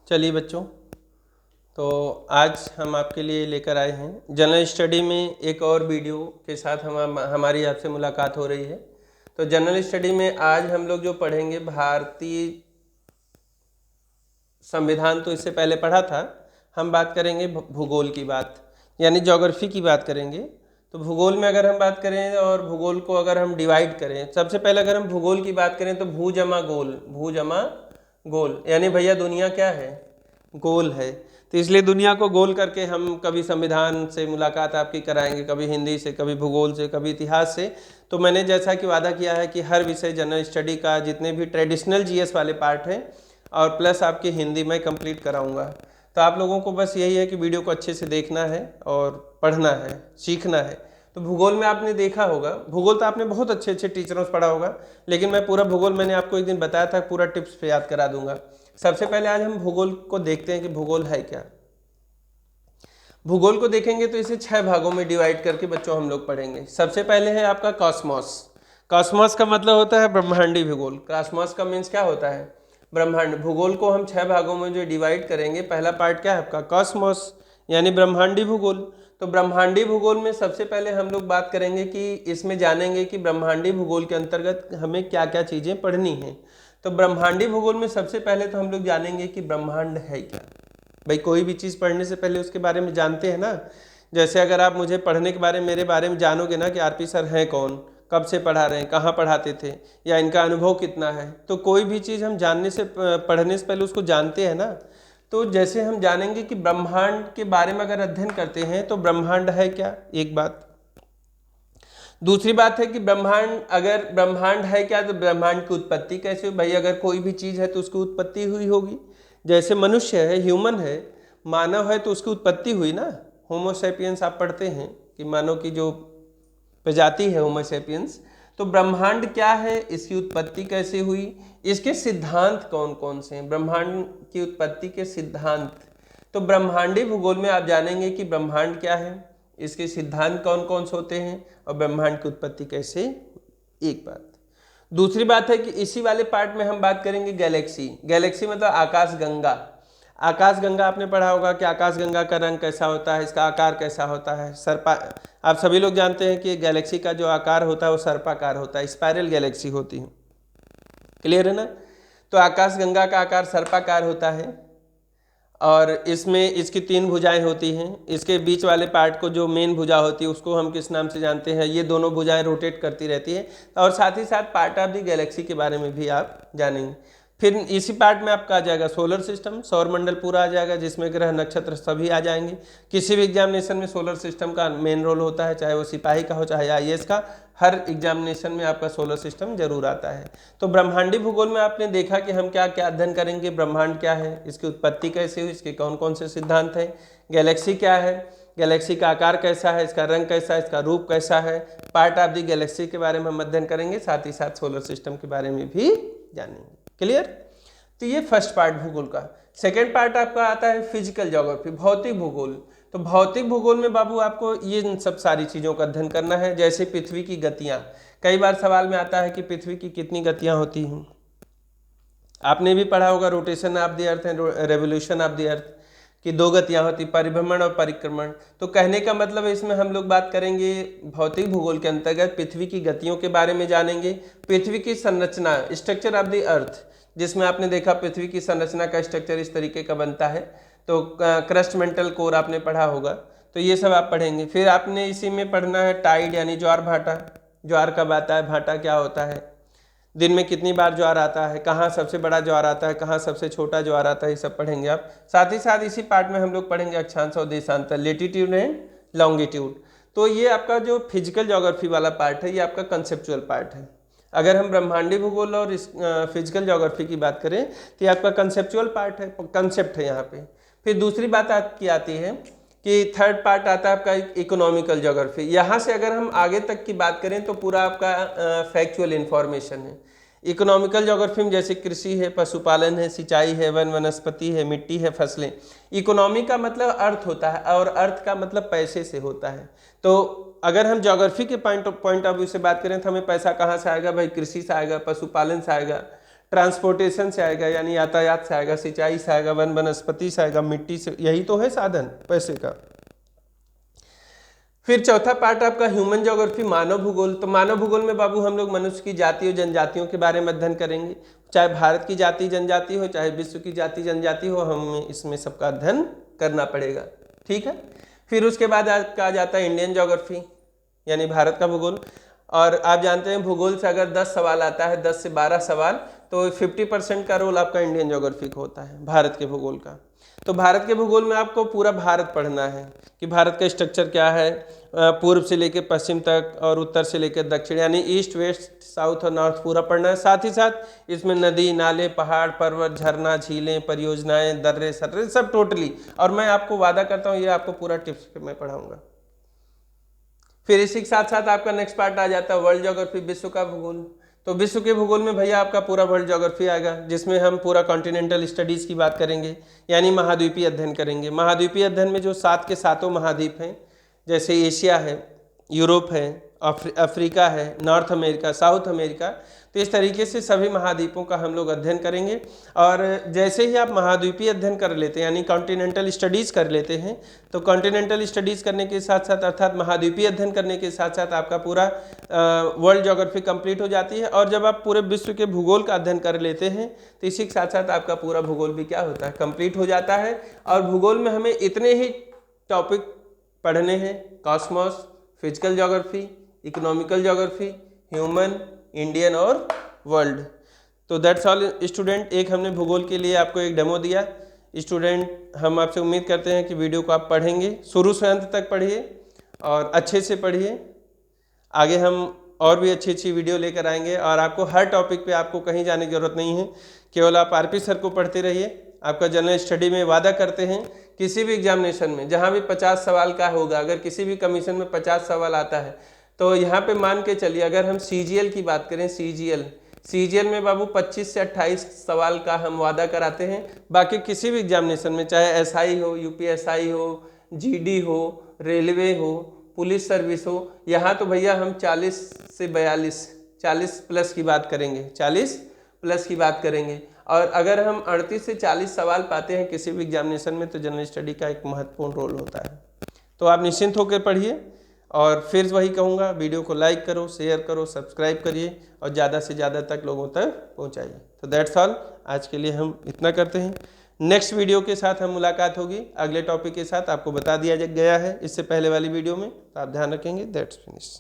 चलिए बच्चों, तो आज हम आपके लिए लेकर आए हैं जनरल स्टडी में एक और वीडियो के साथ हमारी आपसे मुलाकात हो रही है। तो जनरल स्टडी में आज हम लोग जो पढ़ेंगे भारतीय संविधान, तो इससे पहले पढ़ा था। हम बात करेंगे भूगोल की बात, यानी ज्योग्राफी की बात करेंगे। तो भूगोल में अगर हम बात करें और भूगोल को अगर हम डिवाइड करें, सबसे पहले अगर हम भूगोल की बात करें तो भू जमा गोल, यानी भैया दुनिया क्या है, गोल है। तो इसलिए दुनिया को गोल करके हम कभी संविधान से मुलाकात आपकी कराएंगे, कभी हिंदी से, कभी भूगोल से, कभी इतिहास से। तो मैंने जैसा कि वादा किया है कि हर विषय जनरल स्टडी का जितने भी ट्रेडिशनल जीएस वाले पार्ट हैं और प्लस आपकी हिंदी में कंप्लीट कराऊंगा। तो आप लोगों को बस यही है कि वीडियो को अच्छे से देखना है और पढ़ना है, सीखना है। तो भूगोल में आपने देखा होगा, भूगोल तो आपने बहुत अच्छे अच्छे टीचरों से पढ़ा होगा, लेकिन मैं पूरा भूगोल मैंने आपको एक दिन बताया था, पूरा टिप्स पे याद करा दूंगा। सबसे पहले आज हम भूगोल को देखते हैं कि भूगोल है क्या। भूगोल को देखेंगे तो इसे 6 भागों में डिवाइड करके बच्चों हम लोग पढ़ेंगे। सबसे पहले है आपका कॉस्मोस। कॉस्मोस का मतलब होता है ब्रह्मांडी भूगोल। कॉस्मोस का मीन्स क्या होता है, ब्रह्मांड। भूगोल को हम 6 भागों में जो डिवाइड करेंगे, पहला पार्ट क्या है आपका कॉस्मोस, यानी ब्रह्मांडी भूगोल। तो ब्रह्मांडी भूगोल में सबसे पहले हम लोग बात करेंगे कि इसमें जानेंगे कि ब्रह्मांडी भूगोल के अंतर्गत हमें क्या क्या चीजें पढ़नी है। तो ब्रह्मांडी भूगोल में सबसे पहले तो हम लोग जानेंगे कि ब्रह्मांड है क्या। भाई कोई भी चीज़ पढ़ने से पहले उसके बारे में जानते हैं ना। जैसे अगर आप मुझे पढ़ने के बारे में, मेरे बारे में जानोगे ना कि आरपी सर हैं कौन, कब से पढ़ा रहे हैं, कहाँ पढ़ाते थे, या इनका अनुभव कितना है, तो कोई भी चीज़ हम जानने से पढ़ने से पहले उसको जानते हैं ना। तो जैसे हम जानेंगे कि ब्रह्मांड के बारे में अगर अध्ययन करते हैं तो ब्रह्मांड है क्या, एक बात। दूसरी बात है कि अगर ब्रह्मांड है क्या तो ब्रह्मांड की उत्पत्ति कैसे हुई। भाई अगर कोई भी चीज़ है तो उसकी उत्पत्ति हुई होगी। जैसे मनुष्य है, ह्यूमन है, मानव है, तो उसकी उत्पत्ति हुई ना। होमोसेपियंस आप पढ़ते हैं कि मानव की जो प्रजाति है होमोसेपियंस। तो ब्रह्मांड क्या है, इसकी उत्पत्ति कैसे हुई, इसके सिद्धांत कौन कौन से हैं, ब्रह्मांड की उत्पत्ति के सिद्धांत। तो ब्रह्मांडी भूगोल में आप जानेंगे कि ब्रह्मांड क्या है, इसके सिद्धांत कौन कौन से होते हैं और ब्रह्मांड की उत्पत्ति कैसे, एक बात। दूसरी बात है कि इसी वाले पार्ट में हम बात करेंगे गैलेक्सी। गैलेक्सी मतलब आकाश गंगा। आकाश गंगा आपने पढ़ा होगा कि आकाश गंगा का रंग कैसा होता है, इसका आकार कैसा होता है, सर्पा। आप सभी लोग जानते हैं कि गैलेक्सी का जो आकार होता है वो सर्पाकार होता है, स्पाइरल गैलेक्सी होती है। क्लियर है ना। तो आकाश गंगा का आकार सर्पाकार होता है और इसमें इसकी 3 भुजाएं होती हैं। इसके बीच वाले पार्ट को जो मेन भुजा होती है उसको हम किस नाम से जानते हैं, ये दोनों भुजाएं रोटेट करती रहती है। और साथ ही साथ पार्ट ऑफ द गैलेक्सी के बारे में भी आप जानेंगे। फिर इसी पार्ट में आपका आ जाएगा सोलर सिस्टम, सौर मंडल पूरा आ जाएगा, जिसमें ग्रह नक्षत्र सभी आ जाएंगे। किसी भी एग्जामिनेशन में सोलर सिस्टम का मेन रोल होता है, चाहे वो सिपाही का हो चाहे आईएएस का, हर एग्जामिनेशन में आपका सोलर सिस्टम जरूर आता है। तो ब्रह्मांडी भूगोल में आपने देखा कि हम क्या क्या अध्ययन करेंगे, ब्रह्मांड क्या है, इसकी उत्पत्ति कैसे हुई, इसके कौन कौन से सिद्धांत हैं, गैलेक्सी क्या है, गैलेक्सी का आकार कैसा है, इसका रंग कैसा है, इसका रूप कैसा है, पार्ट ऑफ द गैलेक्सी के बारे में हम अध्ययन करेंगे, साथ ही साथ सोलर सिस्टम के बारे में भी जानेंगे। क्लियर। तो ये फर्स्ट पार्ट भूगोल का। सेकेंड पार्ट आपका आता है फिजिकल ज्योग्राफी, भौतिक भूगोल। तो भौतिक भूगोल में बाबू आपको ये सब सारी चीज़ों का अध्ययन करना है। जैसे पृथ्वी की गतियाँ, कई बार सवाल में आता है कि पृथ्वी की कितनी गतियाँ होती हैं। आपने भी पढ़ा होगा rotation of the earth and revolution of the earth की 2 गतियाँ होती, परिभ्रमण और परिक्रमण। तो कहने का मतलब है इसमें हम लोग बात करेंगे भौतिक भूगोल के अंतर्गत पृथ्वी की गतियों के बारे में जानेंगे। पृथ्वी की संरचना, स्ट्रक्चर ऑफ द अर्थ, जिसमें आपने देखा पृथ्वी की संरचना का स्ट्रक्चर इस तरीके का बनता है। तो क्रस्ट मेंटल कोर आपने पढ़ा होगा, तो ये सब आप पढ़ेंगे। फिर आपने इसी में पढ़ना है टाइड, यानी ज्वार भाटा। ज्वार कब आता है, भाटा क्या होता है, दिन में कितनी बार ज्वार आता है, कहाँ सबसे बड़ा ज्वार आता है, कहाँ सबसे छोटा ज्वार आता है, ये सब पढ़ेंगे आप। साथ ही साथ इसी पार्ट में हम लोग पढ़ेंगे अक्षांश और देशांतर, लेटीट्यूड एंड लॉन्गिट्यूड। तो ये आपका जो फिजिकल ज्योग्राफी वाला पार्ट है, ये आपका कंसेप्चुअल पार्ट है। अगर हम ब्रह्मांडी भूगोल और फिजिकल ज्योग्राफी की बात करें तो ये आपका कंसेप्चुअल पार्ट है, कंसेप्ट है यहाँ पे। फिर दूसरी बात आपकी आती है कि थर्ड पार्ट आता है आपका इकोनॉमिकल ज्योग्राफी। यहाँ से अगर हम आगे तक की बात करें तो पूरा आपका फैक्चुअल इंफॉर्मेशन है। इकोनॉमिकल ज्योग्राफी में जैसे कृषि है, पशुपालन है, सिंचाई है, वन वनस्पति है, मिट्टी है, फसलें। इकोनॉमी का मतलब अर्थ होता है और अर्थ का मतलब पैसे से होता है। तो अगर हम ज्योग्राफी के पॉइंट ऑफ व्यू से बात करें तो हमें पैसा कहाँ से आएगा, भाई कृषि से आएगा, पशुपालन से आएगा, ट्रांसपोर्टेशन से आएगा, यानी यातायात से आएगा, सिंचाई से आएगा, वन वनस्पति से आएगा, मिट्टी से, यही तो है साधन पैसे का। फिर चौथा पार्ट आपका ह्यूमन ज्योग्राफी, मानव भूगोल। तो मानव भूगोल में बाबू हम लोग मनुष्य की जाति और जनजातियों के बारे में अध्ययन करेंगे, चाहे भारत की जाति जनजाति हो, चाहे विश्व की जाति जनजाति हो, हमें इसमें सबका अध्ययन करना पड़ेगा, ठीक है। फिर उसके बाद आ जाता है इंडियन ज्योग्राफी, यानी भारत का भूगोल। और आप जानते हैं भूगोल से अगर 10 सवाल आता है, 10 से 12 सवाल, तो 50% का रोल आपका इंडियन ज्योग्राफी का होता है, भारत के भूगोल का। तो भारत के भूगोल में आपको पूरा भारत पढ़ना है कि भारत का स्ट्रक्चर क्या है, पूर्व से लेकर पश्चिम तक और उत्तर से लेकर दक्षिण, यानी ईस्ट वेस्ट साउथ और नॉर्थ पूरा पढ़ना है। साथ ही साथ इसमें नदी नाले पहाड़ पर्वत झरना झीलें परियोजनाएं दर्रे सर्रे सब टोटली, और मैं आपको वादा करता हूँ ये आपको पूरा टिप्स में पढ़ाऊंगा। फिर इसी के साथ साथ आपका नेक्स्ट पार्ट आ जाता है वर्ल्ड ज्योग्राफी, विश्व का भूगोल। तो विश्व के भूगोल में भैया आपका पूरा वर्ल्ड ज्योग्राफी आएगा, जिसमें हम पूरा कॉन्टिनेंटल स्टडीज की बात करेंगे, यानी महाद्वीपीय अध्ययन करेंगे। महाद्वीपीय अध्ययन में जो 7 के 7 महाद्वीप हैं, जैसे एशिया है, यूरोप है, अफ्रीका है, नॉर्थ अमेरिका, साउथ अमेरिका, तो इस तरीके से सभी महाद्वीपों का हम लोग अध्ययन करेंगे। और जैसे ही आप महाद्वीपीय अध्ययन कर लेते हैं, यानी कॉन्टिनेंटल स्टडीज़ कर लेते हैं, तो कॉन्टिनेंटल स्टडीज़ करने के साथ साथ अर्थात महाद्वीपीय अध्ययन करने के साथ साथ आपका पूरा वर्ल्ड ज्योग्राफी कंप्लीट हो जाती है। और जब आप पूरे विश्व के भूगोल का अध्ययन कर लेते हैं तो इसी के साथ साथ आपका पूरा भूगोल भी क्या होता है, कंप्लीट हो जाता है। और भूगोल में हमें इतने ही टॉपिक पढ़ने हैं, Cosmos, physical geography, economical geography, human, Indian और वर्ल्ड। तो दैट्स ऑल स्टूडेंट, एक हमने भूगोल के लिए आपको एक डेमो दिया। स्टूडेंट हम आपसे उम्मीद करते हैं कि वीडियो को आप पढ़ेंगे, शुरू से अंत तक पढ़िए और अच्छे से पढ़िए। आगे हम और भी अच्छी अच्छी वीडियो लेकर आएंगे और आपको हर टॉपिक पे आपको कहीं जाने की जरूरत नहीं है, केवल आप आरपी सर को पढ़ते रहिए। आपका जनरल स्टडी में वादा करते हैं किसी भी एग्जामिनेशन में जहाँ भी 50 सवाल का होगा, अगर किसी भी कमीशन में 50 सवाल आता है तो यहाँ पे मान के चलिए, अगर हम सीजीएल की बात करें, सीजीएल में बाबू 25 से 28 सवाल का हम वादा कराते हैं। बाकी किसी भी एग्जामिनेशन में, चाहे एसआई हो, यूपीएसआई हो, जीडी हो, रेलवे हो, पुलिस सर्विस हो, यहाँ तो भैया हम 40 से 40 प्लस की बात करेंगे, 40 प्लस की बात करेंगे। और अगर हम 38 से 40 सवाल पाते हैं किसी भी एग्जामिनेशन में, तो जनरल स्टडी का एक महत्वपूर्ण रोल होता है। तो आप निश्चिंत होकर पढ़िए और फिर वही कहूँगा, वीडियो को लाइक करो, शेयर करो, सब्सक्राइब करिए और ज़्यादा से ज़्यादा तक लोगों तक पहुँचाइए। तो दैट्स ऑल, आज के लिए हम इतना करते हैं। नेक्स्ट वीडियो के साथ हम मुलाकात होगी अगले टॉपिक के साथ, आपको बता दिया गया है इससे पहले वाली वीडियो में, तो आप ध्यान रखेंगे। That's finish.